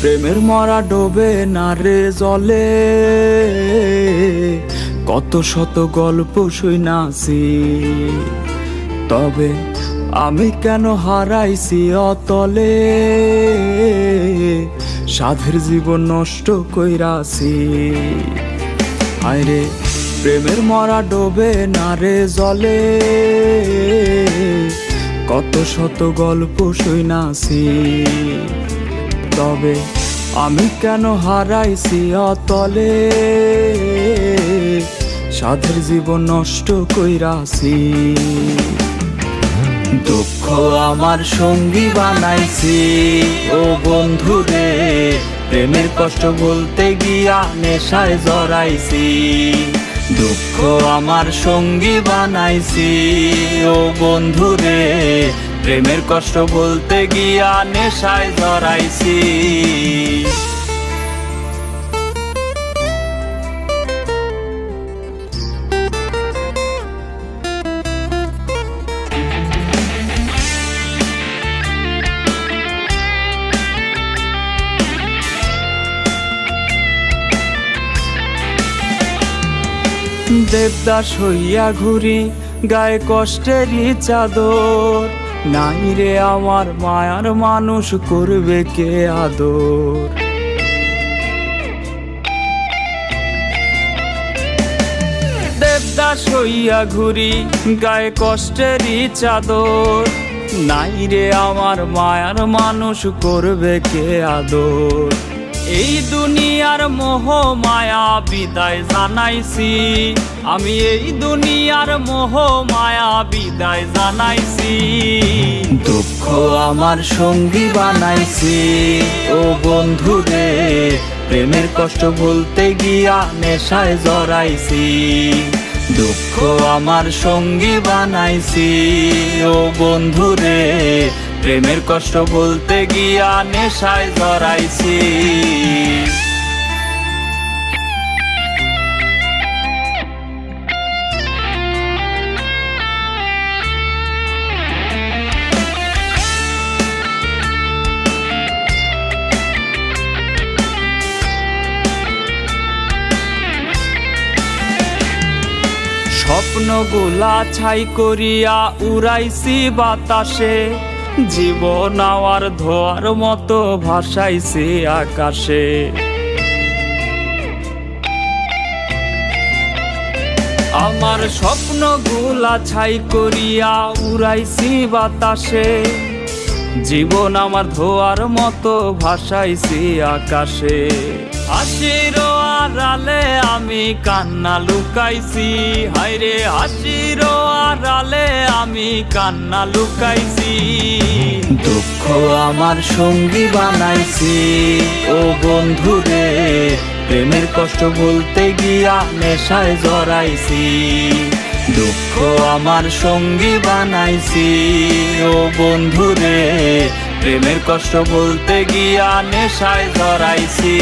প্রেমের মরা ডোবে না রে জলে, কত শত গল্প শুনাছি, তবে আমি কেন হারাইছি অতলে, সাধের জীবন নষ্ট কইরাছি। হায়রে প্রেমের মরা ডোবে না রে জলে, কত শত গল্প শুনাছি, তবে আমি কেন হারাইছি অতলে, সাধের জীবন নষ্ট কইরাছি। দুঃখ আমার সঙ্গী বানাইছি ও বন্ধুরে, প্রেমের কষ্ট বলতে গিয়া নেশায় জড়াইছি। দুঃখ আমার সঙ্গী বানাইছি ও বন্ধুরে, প্রেমের কষ্ট বলতে গিয়া নেশায় জড়াইছি। দেবদাস হইয়া ঘুরি গায়ে কষ্টেরই চাদর, নাই রে আমার মায়ার মানুষ করবে কে আদর। দেবদাস হইয়া ঘুরি গায়ে কষ্টেরই চাদর, নাই রে আমার মায়ার মানুষ করবে কে আদর। এই দুনিয়ার মোহ মায়া বিদায় জানাইছি, আমি এই দুনিয়ার মোহ মায়া বিদায় জানাইছি। দুঃখ আমার সঙ্গী বানাইছি ও বন্ধুরে, প্রেমের কষ্ট বলতে গিয়া নেশায় জড়াইছি। দুঃখ আমার সঙ্গী বানাইছি ও বন্ধুরে, প্রেমের কষ্ট বলতে গিয়া নেশায় জড়াইছি। স্বপ্নগুলা ছাই করিয়া উড়াইছি বাতাসে, জীবন আওয়ার ধোয়ার মতো ভাসাইছি আকাশে। আমার স্বপ্নগুলা ছাই করিয়া উড়াইছি বাতাসে, জীবন আমার ধোয়ার মতো ভাসাইছি আকাশে। হাসির আড়ালে আমি কান্না লুকাইছি, হায়রে হাসির আড়ালে আমি কান্না লুকাইছি। দুঃখ আমার সঙ্গী বানাইছি ও বন্ধুরে, প্রেমের কষ্ট বলতে গিয়া নেশায় জড়াইছি। দুঃখ আমার সঙ্গী বানাইছি ও বন্ধুরে, প্রেমের কষ্ট বলতে গিয়া নেশায় জড়াইছি।